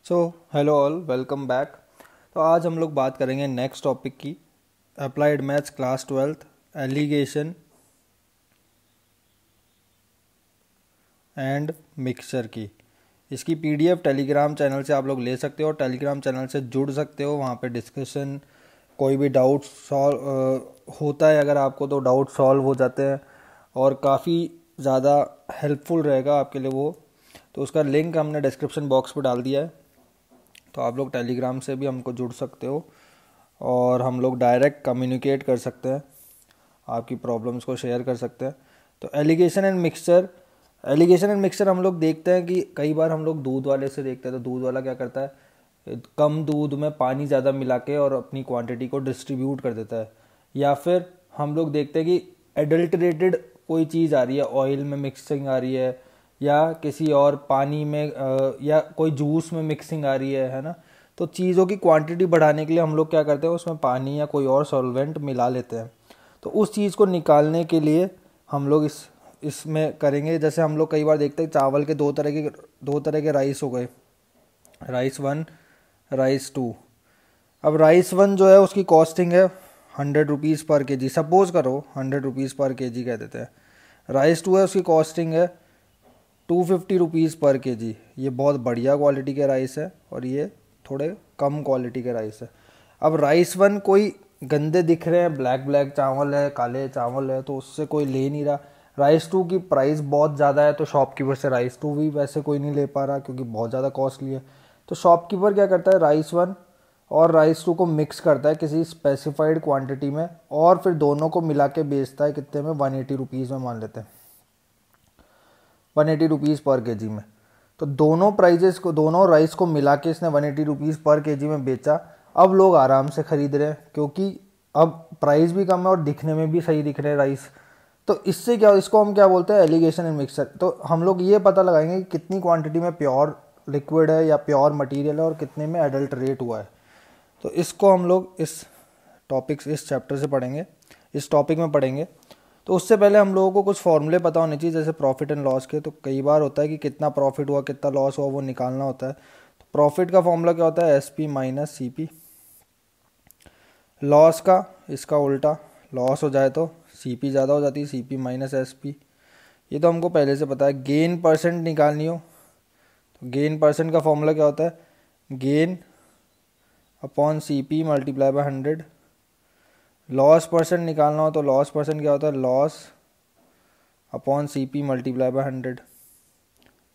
सो hello all, welcome back. तो आज हम लोग बात करेंगे नेक्स्ट टॉपिक की, applied maths class 12th alligation and mixture की। इसकी पीडीएफ टेलीग्राम चैनल से आप लोग ले सकते हो और टेलीग्राम चैनल से जुड़ सकते हो। वहाँ पे डिस्कशन, कोई भी डाउट सॉल्व होता है अगर आपको, तो डाउट सॉल्व हो जाते हैं और काफ़ी ज़्यादा हेल्पफुल रहेगा आपके लिए वो। तो उसका लिंक हमने डिस्क्रिप्शन बॉक्स पर डाल दिया है, तो आप लोग टेलीग्राम से भी हमको जुड़ सकते हो और हम लोग डायरेक्ट कम्युनिकेट कर सकते हैं, आपकी प्रॉब्लम्स को शेयर कर सकते हैं। तो एलिगेशन एंड मिक्सचर हम लोग देखते हैं कि कई बार हम लोग दूध वाले से देखते हैं। तो दूध वाला क्या करता है, कम दूध में पानी ज़्यादा मिला के और अपनी क्वांटिटी को डिस्ट्रीब्यूट कर देता है। या फिर हम लोग देखते हैं कि एडल्टरेटेड कोई चीज़ आ रही है, ऑयल में मिक्सिंग आ रही है या किसी और पानी में या कोई जूस में मिक्सिंग आ रही है ना। तो चीज़ों की क्वांटिटी बढ़ाने के लिए हम लोग क्या करते हैं, उसमें पानी या कोई और सॉल्वेंट मिला लेते हैं। तो उस चीज़ को निकालने के लिए हम लोग इसमें करेंगे। जैसे हम लोग कई बार देखते हैं चावल के दो तरह के राइस हो गए, राइस 1, राइस 2। अब राइस 1 जो है उसकी कॉस्टिंग है 100 रुपीज़ पर केजी, सपोज करो 100 रुपीज़ पर केजी कह देते हैं। राइस 2 है, उसकी कॉस्टिंग है 250 रुपीज़ पर केजी। ये बहुत बढ़िया क्वालिटी के राइस है और ये थोड़े कम क्वालिटी के राइस है। अब राइस 1 कोई गंदे दिख रहे हैं, ब्लैक ब्लैक चावल है, काले चावल है, तो उससे कोई ले नहीं रहा। राइस 2 की प्राइस बहुत ज़्यादा है, तो शॉपकीपर से राइस 2 भी वैसे कोई नहीं ले पा रहा क्योंकि बहुत ज़्यादा कॉस्टली है। तो शॉपकीपर क्या करता है, राइस 1 और राइस 2 को मिक्स करता है किसी स्पेसिफाइड क्वांटिटी में और फिर दोनों को मिला के बेचता है कितने में, 180 रुपीज़ में मान लेते हैं, 180 रुपीज़ पर केजी में। तो दोनों राइस को मिला के इसने 180 रुपीज़ पर केजी में बेचा। अब लोग आराम से खरीद रहे हैं क्योंकि अब प्राइस भी कम है और दिखने में भी सही दिख रहे हैं राइस। तो इससे क्या, इसको हम क्या बोलते हैं, एलिगेशन एंड मिक्सचर। तो हम लोग ये पता लगाएंगे कि कितनी क्वांटिटी में प्योर लिक्विड है या प्योर मटेरियल है और कितने में एडल्टरेट हुआ है। तो इसको हम लोग इस चैप्टर से पढ़ेंगे, इस टॉपिक में पढ़ेंगे। तो उससे पहले हम लोगों को कुछ फॉर्मूले पता होने चाहिए, जैसे प्रॉफिट एंड लॉस के। तो कई बार होता है कि कितना प्रॉफिट हुआ कितना लॉस हुआ वो निकालना होता है। तो प्रॉफिट का फॉर्मूला क्या होता है, एसपी माइनस सीपी। लॉस का इसका उल्टा, लॉस हो जाए तो सीपी ज़्यादा हो जाती है, सीपी माइनस एसपी। ये तो हमको पहले से पता है। गेन परसेंट निकालनी हो तो गेन परसेंट का फॉर्मूला क्या होता है, gain upon CP multiply by 100। Loss percent निकालना हो तो लॉस परसेंट क्या होता है, loss upon CP multiply by 100।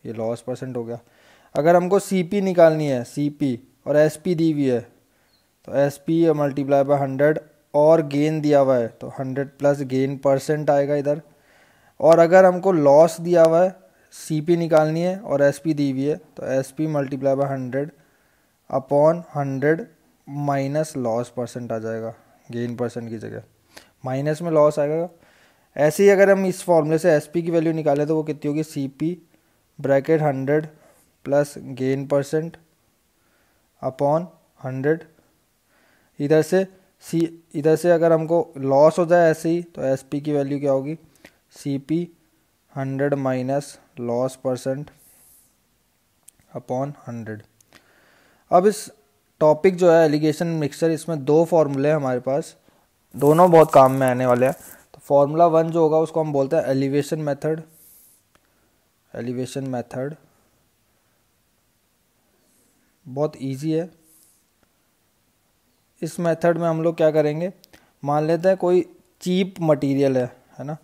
ये लॉस परसेंट हो गया। अगर हमको सीपी निकालनी है, सीपी और एसपी दी हुई है, तो एसपी मल्टीप्लाई बाय 100 और गेन दिया हुआ है तो 100 प्लस गेन परसेंट आएगा इधर। और अगर हमको लॉस दिया हुआ है, सीपी निकालनी है और एसपी दी हुई है, तो SP multiply by 100 upon 100 minus loss percent आ जाएगा, गेन परसेंट की जगह माइनस में लॉस आएगा। ऐसे ही अगर हम इस फॉर्मूले से एसपी की वैल्यू निकालें तो वो कितनी होगी, CP bracket 100 plus gain percent upon 100। इधर से अगर हमको लॉस हो जाए ऐसे ही, तो एसपी की वैल्यू क्या होगी, CP 100 minus loss percent upon 100। अब इस टॉपिक जो है एलिगेशन मिक्सचर, इसमें दो फॉर्मूले हैं हमारे पास, दोनों बहुत काम में आने वाले हैं। तो फॉर्मूला 1 जो होगा उसको हम बोलते हैं एलिवेशन मेथड। एलिवेशन मेथड बहुत इजी है। इस मेथड में हम लोग क्या करेंगे, मान लेते हैं कोई चीप मटेरियल है ना।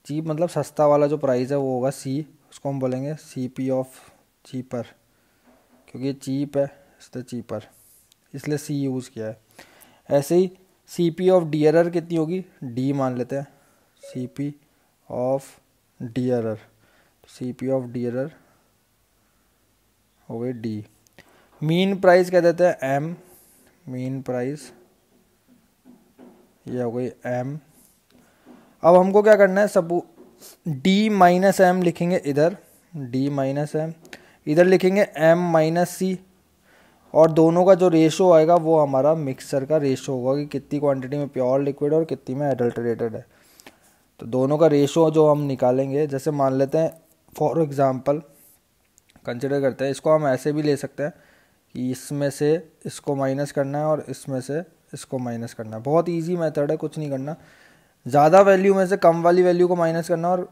चीप मतलब सस्ता वाला जो प्राइस है वो होगा सी, उसको हम बोलेंगे सीपी ऑफ चीपर, क्योंकि चीप है इसलिए चीपर, इसलिए सी यूज़ किया है। ऐसे ही सीपी ऑफ डियरर कितनी होगी, डी मान लेते हैं, CP of dearer, CP of dearer हो गई डी। मीन प्राइस कह देते हैं एम, मीन प्राइस ये हो गई एम। अब हमको क्या करना है, सब डी माइनस एम लिखेंगे इधर, डी माइनस एम इधर लिखेंगे, एम माइनस सी, और दोनों का जो रेशो आएगा वो हमारा मिक्सचर का रेशो होगा कि कितनी क्वांटिटी में प्योर लिक्विड और कितनी में एडल्टरेटेड है। तो दोनों का रेशो जो हम निकालेंगे, जैसे मान लेते हैं फॉर एग्जांपल कंसिडर करते हैं, इसको हम ऐसे भी ले सकते हैं कि इसमें से इसको माइनस करना है और इसमें से इसको माइनस करना है। बहुत इजी मेथड है, कुछ नहीं करना, ज़्यादा वैल्यू में से कम वाली वैल्यू को माइनस करना और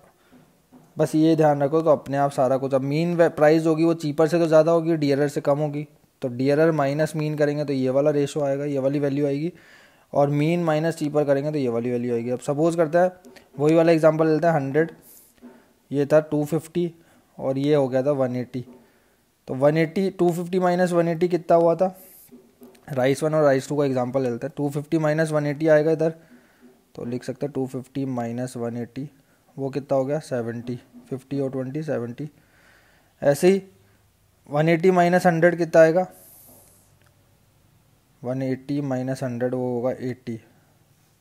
बस ये ध्यान रखो तो अपने आप सारा कुछ। अब मीन प्राइस होगी वो चीपर से तो ज़्यादा होगी, डियरर से कम होगी, तो डियरर माइनस मीन करेंगे तो ये वाला रेशो आएगा, ये वाली वैल्यू आएगी, और मीन माइनस चीपर करेंगे तो ये वाली वैल्यू आएगी। अब सपोज करते हैं वही वाला एग्जांपल लेते हैं 100, ये था 250 और ये हो गया था 180। तो 180 250 माइनस 180 कितना हुआ था, राइस 1 और राइस 2 का एग्जांपल लेते हैं। 250 माइनस 180 आएगा इधर, तो लिख सकते हैं 250 माइनस 180, वो कितना हो गया 70, 50 और 20 70। ऐसे ही 180 माइनस 100 कितना आएगा, 180 माइनस 100 वो होगा 80।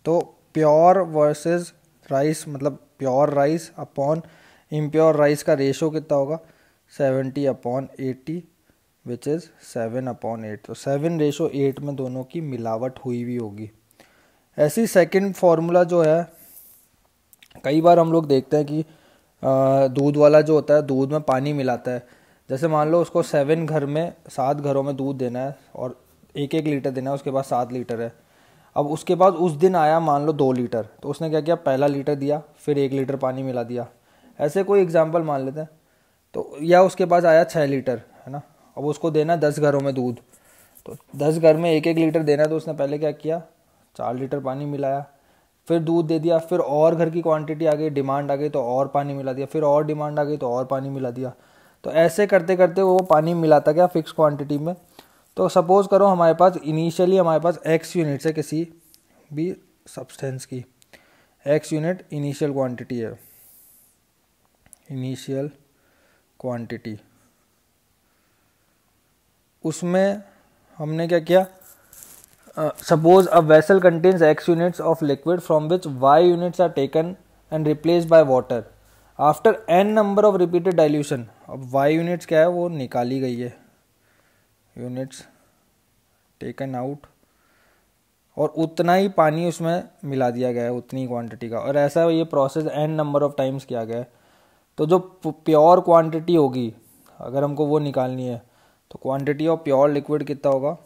तो प्योर वर्सेस राइस, मतलब pure rice upon impure rice का रेशो कितना होगा, 70/80 विच इज़ 7/8। तो 7:8 में दोनों की मिलावट हुई हुई होगी। ऐसी सेकंड फार्मूला जो है, कई बार हम लोग देखते हैं कि दूध वाला जो होता है दूध में पानी मिलाता है। जैसे मान लो उसको 7 घरों में दूध देना है और 1-1 लीटर देना है, उसके पास 7 लीटर है। अब उसके बाद उस दिन आया मान लो 2 लीटर, तो उसने क्या किया, पहला लीटर दिया फिर 1 लीटर पानी मिला दिया, ऐसे कोई एग्जाम्पल मान लेते हैं। तो या उसके पास आया 6 लीटर, है ना, अब उसको देना 10 घरों में दूध, तो 10 घर में 1-1 लीटर देना है, तो उसने पहले क्या किया, 4 लीटर पानी मिलाया, फिर दूध दे दिया, फिर और घर की क्वांटिटी आ गई, डिमांड आ गई तो और पानी मिला दिया, फिर और डिमांड आ गई तो और पानी मिला दिया। तो ऐसे करते करते वो पानी मिलाता गया फिक्स क्वांटिटी में। तो सपोज करो हमारे पास इनिशियली हमारे पास x यूनिट्स है किसी भी सब्सटेंस की, x यूनिट इनिशियल क्वांटिटी है, इनिशियल क्वांटिटी। उसमें हमने क्या किया, suppose a vessel contains x units of liquid from which y units are taken and replaced by water after n number of repeated dilution। अब y units क्या है वो निकाली गई है, units taken out, और उतना ही पानी उसमें मिला दिया गया है, उतनी क्वांटिटी का, और ऐसा ये process n number of times किया गया है। तो जो प्योर क्वांटिटी होगी अगर हमको वो निकालनी है, तो क्वांटिटी ऑफ प्योर लिक्विड कितना होगा,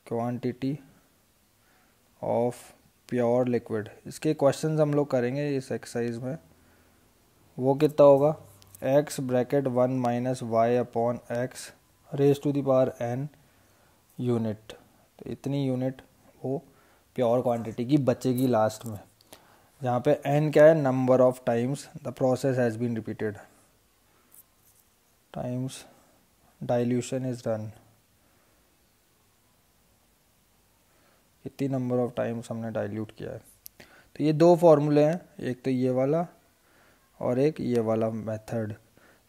क्वांटिटी ऑफ प्योर लिक्विड, इसके क्वेश्चंस हम लोग करेंगे इस एक्सरसाइज में, वो कितना होगा, x bracket 1 minus y upon x raise to the power n unit. तो इतनी यूनिट वो प्योर क्वांटिटी की बचेगी लास्ट में, जहाँ पे n क्या है, number of times the process has been repeated, times dilution is done, कितनी नंबर ऑफ टाइम्स हमने डाइल्यूट किया है। तो ये 2 फॉर्मूले हैं, एक तो ये वाला और एक ये वाला मेथड।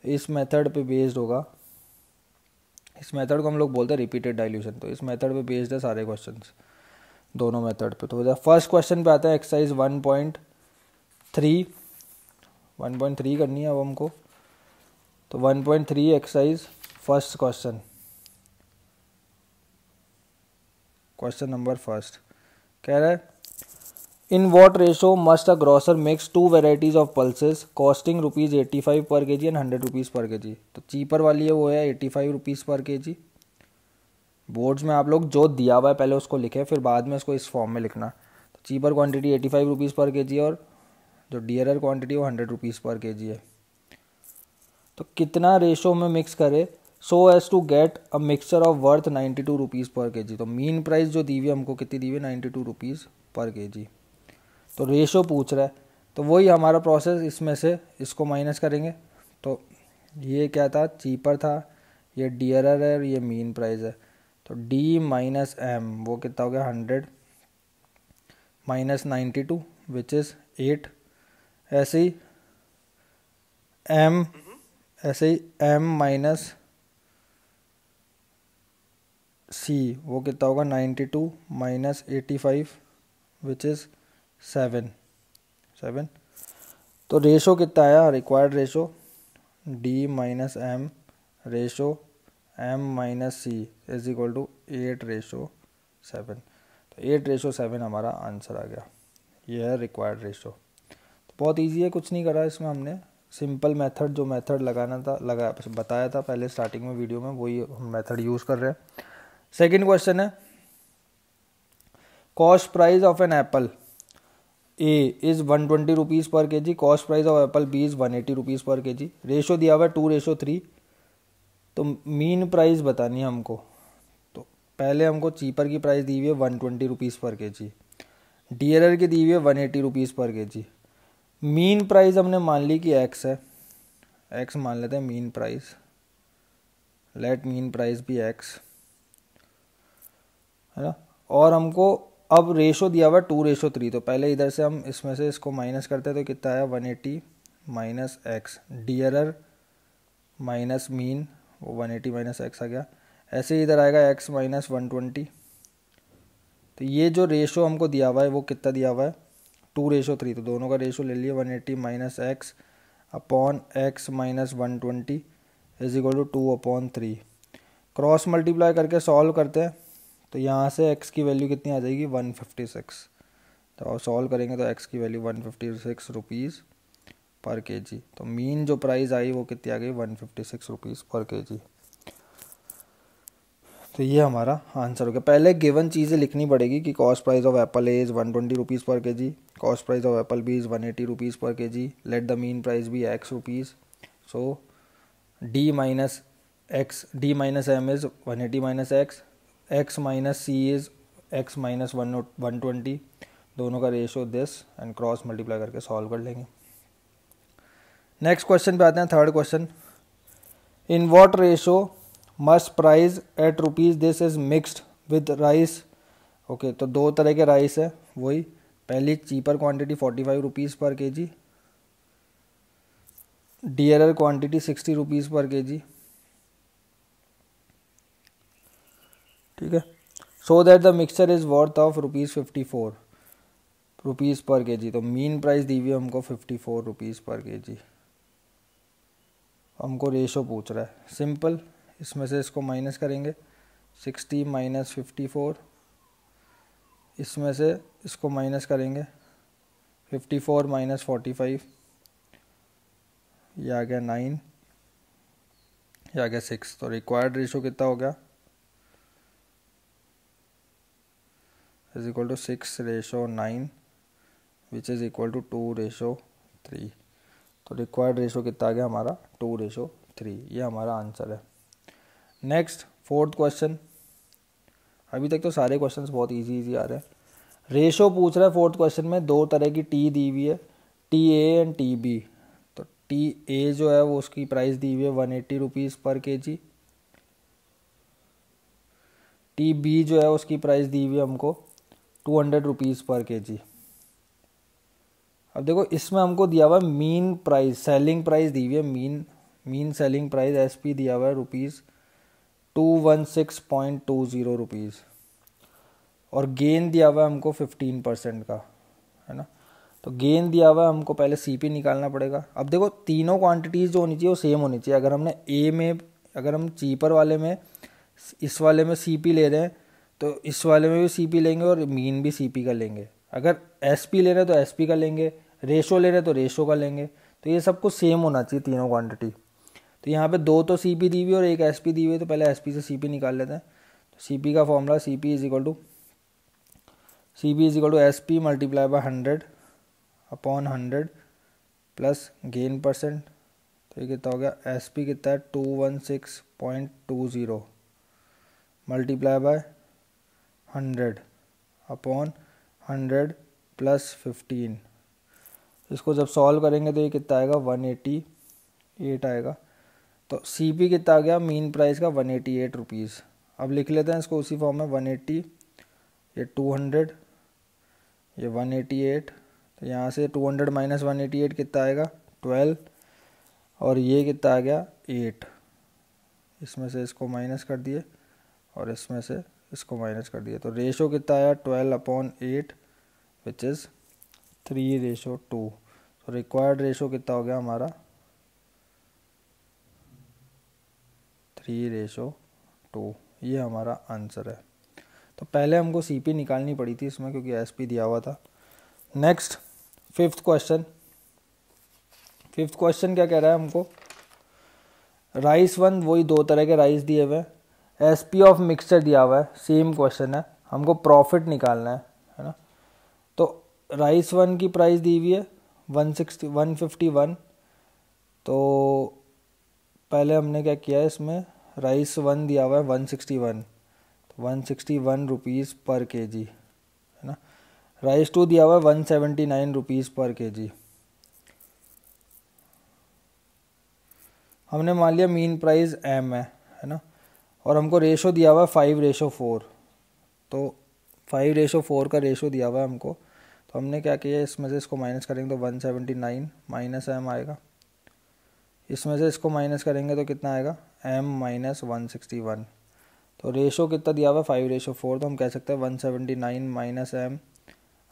इस मेथड पे बेस्ड होगा, इस मेथड को हम लोग बोलते हैं रिपीटेड डाइल्यूशन। तो इस मेथड पे बेस्ड है सारे क्वेश्चंस, दोनों मेथड पे। तो फर्स्ट क्वेश्चन पे आता है एक्सरसाइज 1.3 करनी है अब हमको। तो 1.3 exercise first question, question number first कह रहा है, in what ratio must a grocer mix 2 varieties of pulses costing ₹85 पर के जी एंड ₹100 पर के जी। तो चीपर वाली है वो है ₹85 पर के जी। बोर्ड्स में आप लोग जो दिया हुआ है पहले उसको लिखें, फिर बाद में उसको इस फॉर्म में लिखना। तो चीपर क्वांटिटी ₹85 पर के जी और जो डियरर क्वांटिटी वो ₹100 पर के जी है। तो कितना रेशो में मिक्स करे so as to get a mixture of worth ₹92 पर के जी। तो मीन प्राइस जो दी हुई है हमको कितनी दी हुई है, ₹92 पर के जी। तो रेशो पूछ रहा है, तो वही हमारा प्रोसेस, इसमें से इसको माइनस करेंगे। तो ये क्या था, चीपर था, ये डियरर है और ये मीन प्राइस है। तो D माइनस एम वो कितना हो गया, 100 माइनस 92 विच इज़ 8। ऐसे ही M माइनस C वो कितना होगा, 92 माइनस 85 विच इज़ 7। तो रेशो कितना आया, required ratio D minus M ratio M minus C is equal to 8:7। तो 8:7 हमारा आंसर आ गया, ये है रिक्वायर्ड रेशो। तो बहुत इजी है, कुछ नहीं करा इसमें हमने, सिंपल मेथड जो मेथड बताया था पहले स्टार्टिंग में वीडियो में, वही मेथड यूज़ कर रहे हैं। सेकंड क्वेश्चन है, cost price of an apple A is 120 rupees per K G, cost price of apple B is 180 rupees per K ji. Ratio दिया हुआ है 2:3, तो मीन प्राइस बतानी है हमको। तो पहले हमको चीपर की प्राइस दी हुई है 120 रुपीज़ पर के जी, डियरर की दी हुई है 180 रुपीज़ पर के जी। मीन प्राइस हमने मान ली कि एक्स है, एक्स मान लेते हैं mean price, let mean price भी एक्स, है ना। और हमको अब रेशो दिया हुआ 2:3, तो पहले इधर से हम इसमें से इसको माइनस करते हैं, तो कितना आया 180 minus x, dearer minus mean, वो 180 माइनस एक्स आ गया। ऐसे ही इधर आएगा एक्स माइनस 120। तो ये जो रेशो हमको दिया हुआ है वो कितना दिया हुआ है 2:3, तो दोनों का रेशो ले लिया 180 minus x upon x minus 120 is equal to 2/3। Cross multiply करके सॉल्व करते हैं, तो यहाँ से x की वैल्यू कितनी आ जाएगी 156। तो सॉल्व करेंगे तो x की वैल्यू 156 रुपीज़ पर के जी। तो मीन जो प्राइस आई वो कितनी आ गई 156 रुपीज़ पर के जी। तो ये हमारा आंसर हो गया। पहले गिवन चीज़ें लिखनी पड़ेगी कि cost price of apple A is 120 rupees per K G, cost price of apple B is 180 rupees per K G, let the mean price be x rupees. So D minus M is 180 minus x minus C is x minus 120, दोनों का ratio this, and cross multiply करके solve कर लेंगे। Next question पे आते हैं, third question, in what ratio must price at rupees this is mixed with rice. Okay, तो दो तरह के राइस है, वही पहली cheaper quantity 45 rupees per K जी, dearer quantity 60 rupees per K जी, ठीक है। So that the mixture is worth of ₹54 rupees per K जी। तो मीन प्राइस दी हुई है हमको 54 रुपीज़ पर के जी, हमको रेशो पूछ रहा है। सिंपल, इसमें से इसको माइनस करेंगे, 60 माइनस 54, इसमें से इसको माइनस करेंगे 54 माइनस 45, ये आ गया 9, ये आ गया 6। तो रिक्वायर्ड रेशो कितना हो गया is equal to 6:9 which is equal to 2:3। तो रिक्वायर्ड रेशो कितना आ गया हमारा 2:3, ये हमारा आंसर है। नेक्स्ट फोर्थ क्वेश्चन, अभी तक तो सारे क्वेश्चंस बहुत इजी आ रहे हैं। रेशो पूछ रहा है फोर्थ क्वेश्चन में, दो तरह की टी दी हुई है, T A and T B. तो टी ए जो है वो उसकी प्राइस दी हुई है 180 रुपीज़ पर के जी, टी बी जो है उसकी प्राइस दी हुई है हमको 200 रुपीज़ पर के जी। अब देखो इसमें हमको दिया हुआ है मीन प्राइस, सेलिंग प्राइस दी हुई है, मीन सेलिंग प्राइस एसपी दिया हुआ है ₹216.20 रुपीज़, और गेन दिया हुआ है हमको 15% का, है ना। तो गेन दिया हुआ है हमको, पहले सीपी निकालना पड़ेगा। अब देखो तीनों क्वांटिटीज़ जो होनी चाहिए वो सेम होनी चाहिए। अगर हमने ए में, अगर हम चीपर वाले में इस वाले में सीपी ले रहे हैं तो इस वाले में भी सीपी लेंगे और मीन भी सीपी का लेंगे। अगर एसपी ले रहे हैं तो एसपी का लेंगे, रेशो ले रहे हैं तो रेशो का लेंगे। तो ये सब कुछ सेम होना चाहिए तीनों क्वांटिटी। तो यहाँ पे दो तो सीपी दी हुई और एक एसपी दी हुई है, तो पहले एसपी से सीपी निकाल लेते हैं। तो सीपी का formula CP is equal to SP multiply by 100 upon 100 plus gain percent. तो ये कितना हो गया, एसपी कितना है 216.20 मल्टीप्लाई बाय 100 अपॉन 100 प्लस 15। इसको जब सॉल्व करेंगे तो ये कितना आएगा 188 आएगा। तो सीपी कितना आ गया मीन प्राइस का 188 रुपीज़। अब लिख लेते हैं इसको उसी फॉर्म में, 180, ये 200, ये 188। तो यहाँ से 200 माइनस 188 कितना आएगा 12, और ये कितना आ गया 8। इसमें से इसको माइनस कर दिए और इसमें से इसको माइनस कर दिए। तो रेशो कितना आया 12/8 विच इज़ 3:2। तो रिक्वायर्ड रेशो कितना हो गया हमारा 3:2। ये हमारा आंसर है। तो पहले हमको सीपी निकालनी पड़ी थी इसमें क्योंकि एसपी दिया हुआ था। नेक्स्ट फिफ्थ फिफ्थ क्वेश्चन क्या कह रहा है हमको, राइस वन, वही दो तरह के राइस दिए हुए हैं, एसपी ऑफ मिक्सचर दिया हुआ है, सेम क्वेश्चन है, हमको प्रॉफिट निकालना है ना। तो राइस वन की प्राइस दी हुई है 151। तो पहले हमने क्या किया है, इसमें राइस वन दिया हुआ है 161, तो 161 रुपीज़ पर केजी है ना। राइस टू दिया हुआ है 179 रुपीज़ पर केजी। हमने मान लिया मीन प्राइस एम है ना, और हमको रेशो दिया हुआ है 5:4, तो 5:4 का रेशो दिया हुआ है हमको। तो हमने क्या किया, इसमें से इसको माइनस करेंगे तो 179 माइनस एम आएगा, इसमें से इसको माइनस करेंगे तो कितना आएगा, एम माइनस 161। तो रेशो कितना दिया हुआ है 5:4, तो हम कह सकते हैं 179 minus M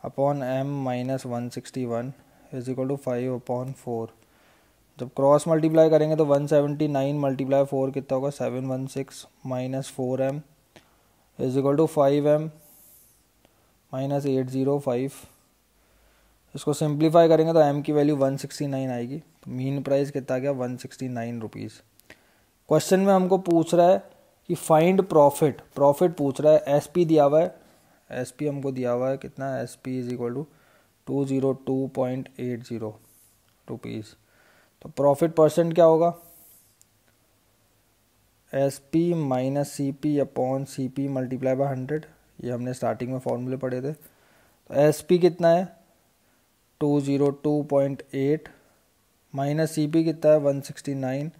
upon M minus 161 is equal to 5/4। जब क्रॉस मल्टीप्लाई करेंगे तो 179 मल्टीप्लाई 4 कितना होगा, 716 minus 4m is equal to 5m minus 805। इसको सिंप्लीफाई करेंगे तो m की वैल्यू 169 आएगी। तो मीन प्राइस कितना आ गया, 169 रुपीज़। क्वेश्चन में हमको पूछ रहा है कि फाइंड प्रॉफिट, प्रॉफिट पूछ रहा है, एसपी दिया हुआ है, एसपी हमको दिया हुआ है कितना, SP is equal to 202.80 rupees. तो प्रॉफिट परसेंट क्या होगा, S P minus C P upon C P multiply by 100, ये हमने स्टार्टिंग में फॉर्मूले पढ़े थे। तो एस पी कितना है 202.8 माइनस सी पी कितना है 169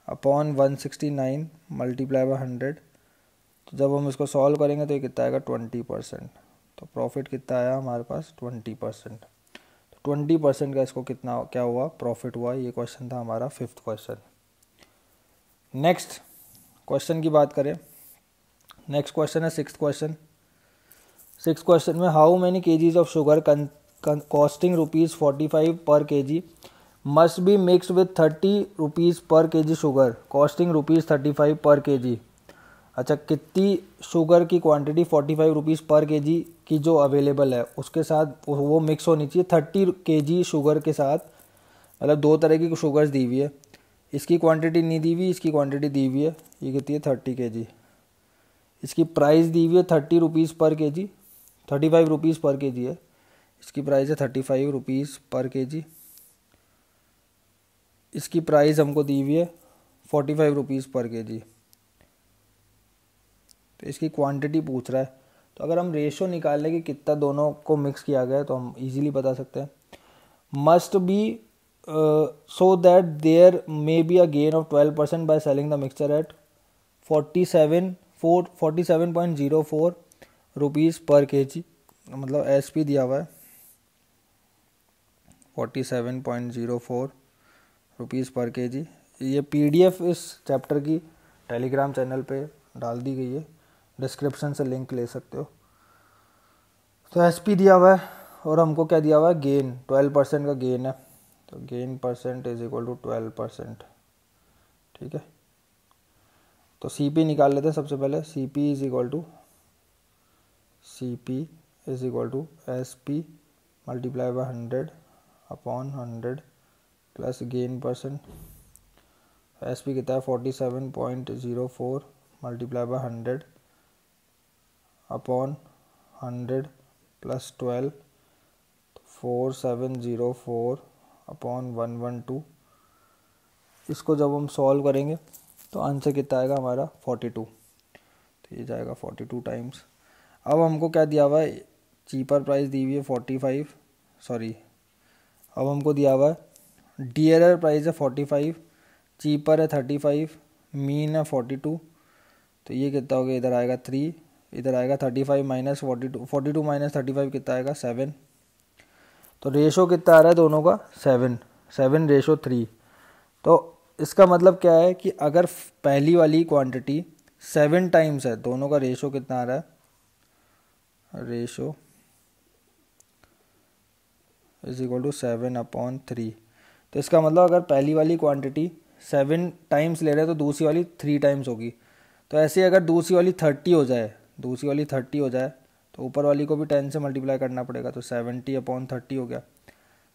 अपॉन 169 मल्टीप्लाई बाय 100। तो जब हम इसको सॉल्व करेंगे तो ये कितना आएगा 20%। तो प्रॉफिट कितना आया हमारे पास 20%। 20% का इसको कितना क्या हुआ, प्रॉफिट हुआ। ये क्वेश्चन था हमारा फिफ्थ क्वेश्चन। नेक्स्ट क्वेश्चन की बात करें, नेक्स्ट क्वेश्चन है सिक्स्थ क्वेश्चन। सिक्स्थ क्वेश्चन में how many KGs of sugar costing ₹45 पर KG must be mix with 30 rupees per KG sugar costing ₹35 पर केजी। अच्छा, कितनी शुगर की क्वांटिटी 45 रुपीज़ पर केजी की जो अवेलेबल है उसके साथ वो मिक्स होनी चाहिए 30 केजी शुगर के साथ। मतलब दो तरह की शुगर्स दी हुई है, इसकी क्वांटिटी नहीं दी हुई, इसकी क्वांटिटी दी हुई है। ये कितनी है 30 केजी। इसकी प्राइस दी हुई है 30 rupees per KG, 35 rupees per KG है। इसकी प्राइस है 35 रुपीज़ पर केजी। इसकी प्राइस हमको दी हुई है 45 रुपीज़ पर केजी। तो इसकी क्वांटिटी पूछ रहा है। तो अगर हम रेशो निकाल लें कि कितना दोनों को मिक्स किया गया है तो हम इजीली बता सकते हैं। Must be so that there may be a gain of 12% by selling the mixture at 47.04 rupees per kg. मतलब एसपी दिया हुआ है 47.04 रुपीज़ पर केजी। ये पीडीएफ इस चैप्टर की टेलीग्राम चैनल पे डाल दी गई है, डिस्क्रिप्शन से लिंक ले सकते हो। तो एसपी दिया हुआ है और हमको क्या दिया हुआ है, गेन 12% का गेन है। तो gain percent is equal to 12%। ठीक है, तो सीपी निकाल लेते हैं सबसे पहले। CP is equal to SP multiply by 100 upon 100 plus gain percent. SP कितना है 47.04 multiply by 100 upon 100 plus 12, 4704 upon 112। इसको जब हम सॉल्व करेंगे तो आंसर कितना आएगा हमारा 42। तो ये जाएगा 42 टाइम्स। अब हमको क्या दिया हुआ है, चीपर प्राइस दी हुई है 45, सॉरी अब हमको दिया हुआ है डियरर प्राइस है 45, चीपर है 35, मीन है 42। तो ये कितना हो गया, इधर आएगा 3, इधर आएगा 35 माइनस 42, 42 माइनस 35 कितना आएगा 7। तो रेशो कितना आ रहा है दोनों का 7:3। तो इसका मतलब क्या है कि अगर पहली वाली क्वांटिटी 7 टाइम्स है, दोनों का रेशो कितना आ रहा है, रेशो इज इक्वल टू 7/3। तो इसका मतलब अगर पहली वाली क्वांटिटी 7 टाइम्स ले रहे हैं तो दूसरी वाली 3 टाइम्स होगी। तो ऐसे ही अगर दूसरी वाली 30 हो जाए, तो ऊपर वाली को भी 10 से मल्टीप्लाई करना पड़ेगा। तो 70/30 हो गया।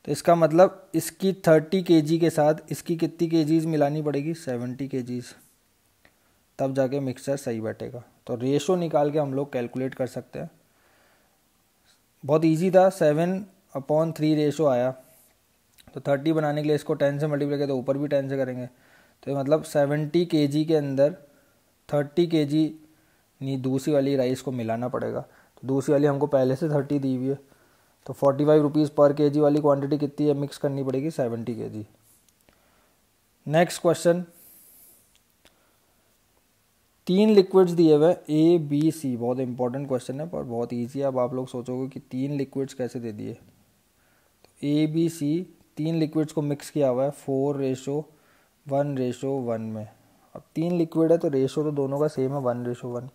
तो इसका मतलब इसकी 30 kg के साथ इसकी कितनी kgs मिलानी पड़ेगी, 70 kgs, तब जाके मिक्सचर सही बैठेगा। तो रेशो निकाल के हम लोग कैलकुलेट कर सकते हैं। बहुत इजी था, 7/3 रेशो आया। तो 30 बनाने के लिए इसको 10 से मल्टीप्लाई किया तो ऊपर भी 10 से करेंगे। तो मतलब 70 kg के अंदर 30 kg नहीं दूसरी वाली राइस को मिलाना पड़ेगा। तो दूसरी वाली हमको पहले से 30 दी हुई है, तो 45 रुपीज़ पर kg वाली क्वांटिटी कितनी है, मिक्स करनी पड़ेगी 70 kg। नेक्स्ट क्वेश्चन, 3 लिक्विड्स दिए हुए ए बी सी, बहुत इंपॉर्टेंट क्वेश्चन है पर बहुत इजी है। अब आप लोग सोचोगे कि 3 लिक्विड्स कैसे दे दिए। तो ए बी सी 3 लिक्विड्स को मिक्स किया हुआ है 4:1:1 में। अब 3 लिक्विड है तो रेशो तो दोनों का सेम है 1:1।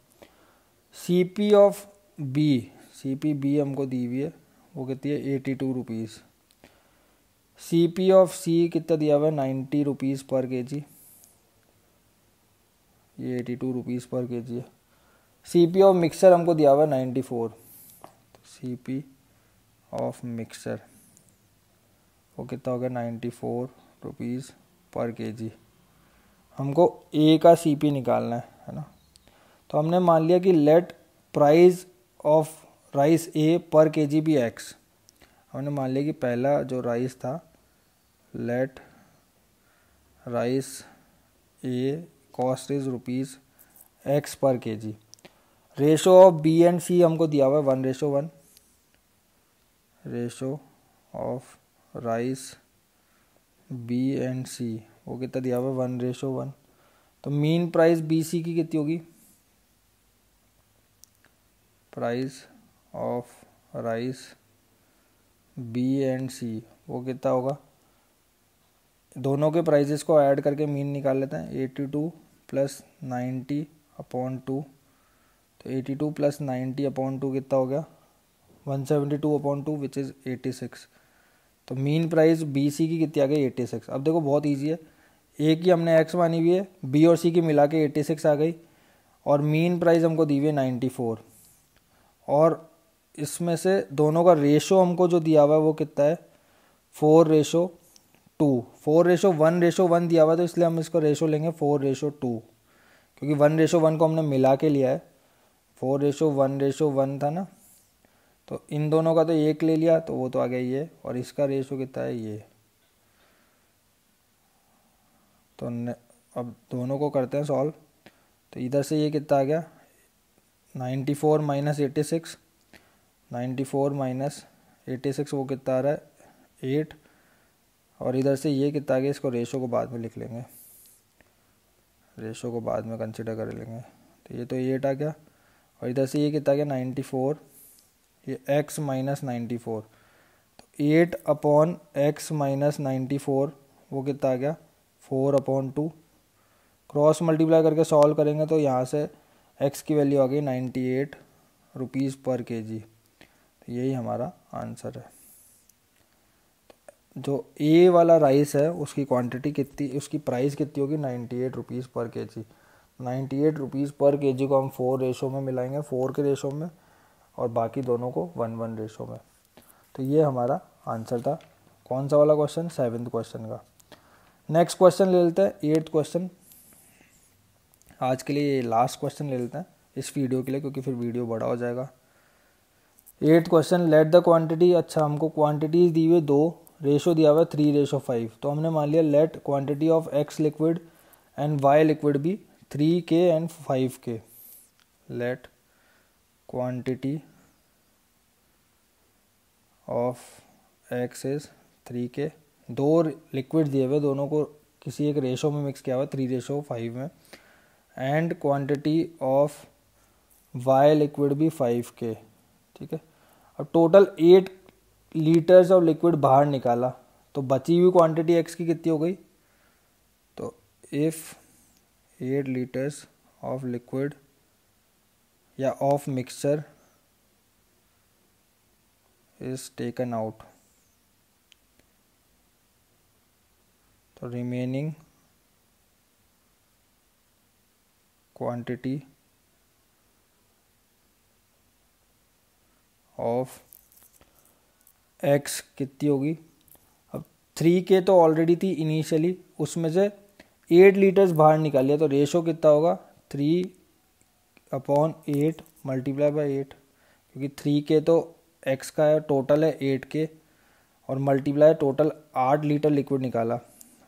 C P of B, C P B हमको दी हुई है, वो कितनी है 82 rupees. C P of C कितना दिया हुआ है 90 रुपीज़ पर kg, ये 82 रुपीज़ पर kg है। सी पी ऑफ मिक्सर हमको दिया हुआ है 94, तो सी पी ऑफ मिक्सर वो कितना हो गया 94 रुपीज़ पर kg। हमको ए का सी पी निकालना है ना। तो हमने मान लिया कि लेट प्राइस ऑफ राइस ए पर kg भी एक्स। हमने मान लिया कि पहला जो राइस था, let rice A cost is rupees x per kg। Ratio of B and C हमको दिया हुआ है 1:1। Ratio of rice B and C वो कितना दिया हुआ है 1:1। तो मीन प्राइस बी सी की कितनी होगी, price of rice B and C वो कितना होगा, दोनों के प्राइजेस को ऐड करके मीन निकाल लेते हैं। 82 + 90/2, तो 82 + 90/2 कितना हो गया 172/2 विच इज़ 86। तो मीन प्राइस बी सी की कितनी आ गई 86। अब देखो बहुत इजी है, ए की हमने एक्स मानी हुई है, बी और सी की मिला के 86 आ गई, और मीन प्राइस हमको दी हुई है 94, और इसमें से दोनों का रेशो हमको जो दिया हुआ है वो कितना है 4:2। 4:1:1 दिया हुआ है, तो इसलिए हम इसको रेशो लेंगे 4:2, क्योंकि 1:1 को हमने मिला के लिया है। 4:1:1 था ना, तो इन दोनों का तो एक ले लिया तो वो तो आ गया ये, और इसका रेशो कितना है ये। तो अब दोनों को करते हैं सॉल्व। तो इधर से ये कितना आ गया 94 - 86, 94 - 86 वो कितना आ रहा है 8, और इधर से ये कितना आ गया, इसको रेशो को बाद में लिख लेंगे, रेशो को बाद में कंसिडर कर लेंगे। तो ये तो 8 आ गया, और इधर से ये कितना आ गया 94, ये x - 94, तो 8/x - 94 वो कितना आ गया 4/2। क्रॉस मल्टीप्लाई करके सॉल्व करेंगे तो यहाँ से x की वैल्यू आ गई 98 रुपीज़ पर kg। तो यही हमारा आंसर है। जो ए वाला राइस है उसकी क्वांटिटी कितनी, उसकी प्राइस कितनी होगी 98 रुपीज़ पर kg। 98 रुपीज़ पर kg को हम 4 रेशो में मिलाएंगे, 4 के रेशो में, और बाकी दोनों को 1:1 रेशो में। तो ये हमारा आंसर था। कौन सा वाला क्वेश्चन, 7th क्वेश्चन का। नेक्स्ट क्वेश्चन ले लेते हैं 8th क्वेश्चन। आज के लिए लास्ट क्वेश्चन ले लेते हैं इस वीडियो के लिए, क्योंकि फिर वीडियो बड़ा हो जाएगा। 8th question, let the quantity, अच्छा हमको क्वांटिटीज दी हुई 2, रेशो दिया हुआ है 3:5। तो हमने मान लिया let quantity of x liquid and y liquid भी 3K and 5K। Let quantity of x is 3K। 2 liquid दिए हुए, दोनों को किसी एक रेशो में मिक्स किया हुआ 3:5 में, and quantity of Y liquid भी 5K। ठीक है, अब टोटल 8 लीटर्स ऑफ लिक्विड बाहर निकाला, तो बची हुई क्वांटिटी एक्स की कितनी हो गई। तो इफ़ 8 लीटर्स ऑफ लिक्विड या of mixture is taken out, तो रिमेनिंग क्वांटिटी ऑफ एक्स कितनी होगी 3K तो ऑलरेडी थी इनिशियली, उसमें से 8 लीटर्स बाहर निकाल लिया, तो रेशो कितना होगा 3/8 मल्टीप्लाई बाई 8, क्योंकि 3K तो x का है, टोटल है 8K, और मल्टीप्लाई टोटल 8 लीटर लिक्विड निकाला,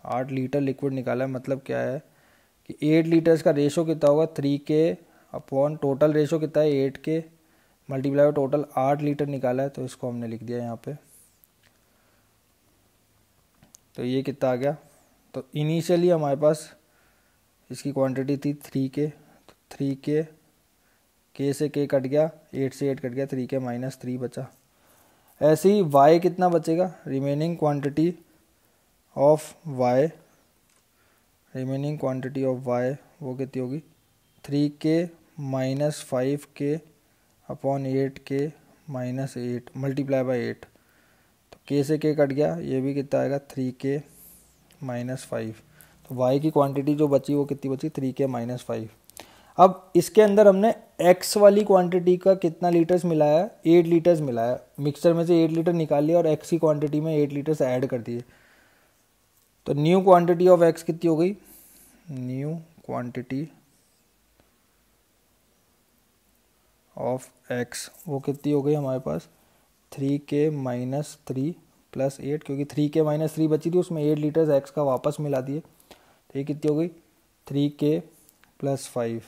8 लीटर लिक्विड निकाला, मतलब क्या है कि 8 लीटर्स का रेशो कितना होगा 3K अपॉन टोटल रेशो कितना है 8K मल्टीप्लाई टोटल 8 लीटर निकाला है, तो इसको हमने लिख दिया यहाँ पे। तो ये कितना आ गया, तो इनिशियली हमारे पास इसकी क्वांटिटी थी 3K, तो 3K K से K कट गया, 8 से 8 कट गया, 3K माइनस 3 बचा। ऐसे ही Y कितना बचेगा, remaining quantity of Y, remaining quantity of Y वो कितनी होगी 3K minus 5K upon 8K minus 8 multiply by 8, तो K से K कट गया, ये भी कितना आएगा 3K माइनस 5, तो Y की क्वांटिटी जो बची वो कितनी बची 3K माइनस 5। अब इसके अंदर हमने X वाली क्वांटिटी का कितना लीटर्स मिलाया है, 8 लीटर्स मिलाया, मिक्सचर में से 8 लीटर निकाल लिया और X की क्वांटिटी में 8 लीटर्स ऐड कर दिए, तो न्यू क्वांटिटी ऑफ X कितनी हो गई, न्यू क्वांटिटी ऑफ X वो कितनी हो गई हमारे पास 3K माइनस 3 प्लस 8, क्योंकि 3K माइनस 3 बची थी, उसमें 8 लीटर्स X का वापस मिला दिए, तो ये कितनी हो गई 3K प्लस 5,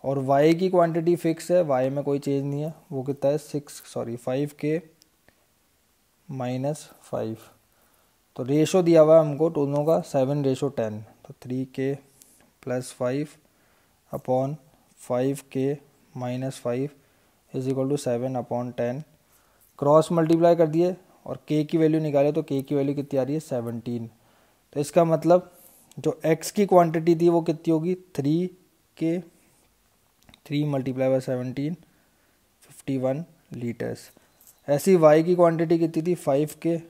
और Y की क्वांटिटी फिक्स है, Y में कोई चेंज नहीं है, वो कितना है 5K माइनस 5, तो रेशो दिया हुआ है हमको दोनों का 7:10, तो 3K plus 5 upon 5K minus 5 is equal to 7/10, cross multiply कर दिए और K की वैल्यू निकाले, तो K की वैल्यू कितनी आ रही है 17, तो इसका मतलब जो X की क्वांटिटी थी वो कितनी होगी 3K, 3 मल्टीप्लाई बाई 17 51 लीटर्स। ऐसी Y की क्वांटिटी कितनी थी 5K,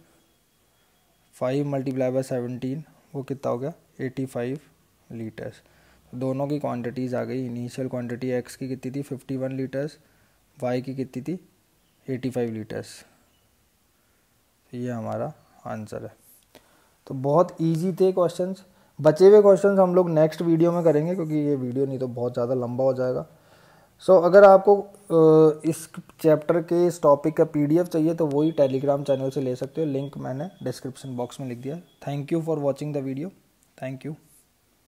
5 मल्टीप्लाई बाई 17 वो कितना हो गया 85 लीटर्स। दोनों की क्वांटिटीज़ आ गई, इनिशियल क्वांटिटी X की कितनी थी 51 लीटर्स, Y की कितनी थी 85 लीटर्स। ये हमारा आंसर है। तो बहुत इजी थे क्वेश्चंस, बचे हुए क्वेश्चंस हम लोग नेक्स्ट वीडियो में करेंगे, क्योंकि ये वीडियो नहीं तो बहुत ज़्यादा लंबा हो जाएगा। सो अगर आपको इस चैप्टर के इस टॉपिक का PDF चाहिए तो वही टेलीग्राम चैनल से ले सकते हो, लिंक मैंने डिस्क्रिप्शन बॉक्स में लिख दिया। Thank you for watching the video, thank you.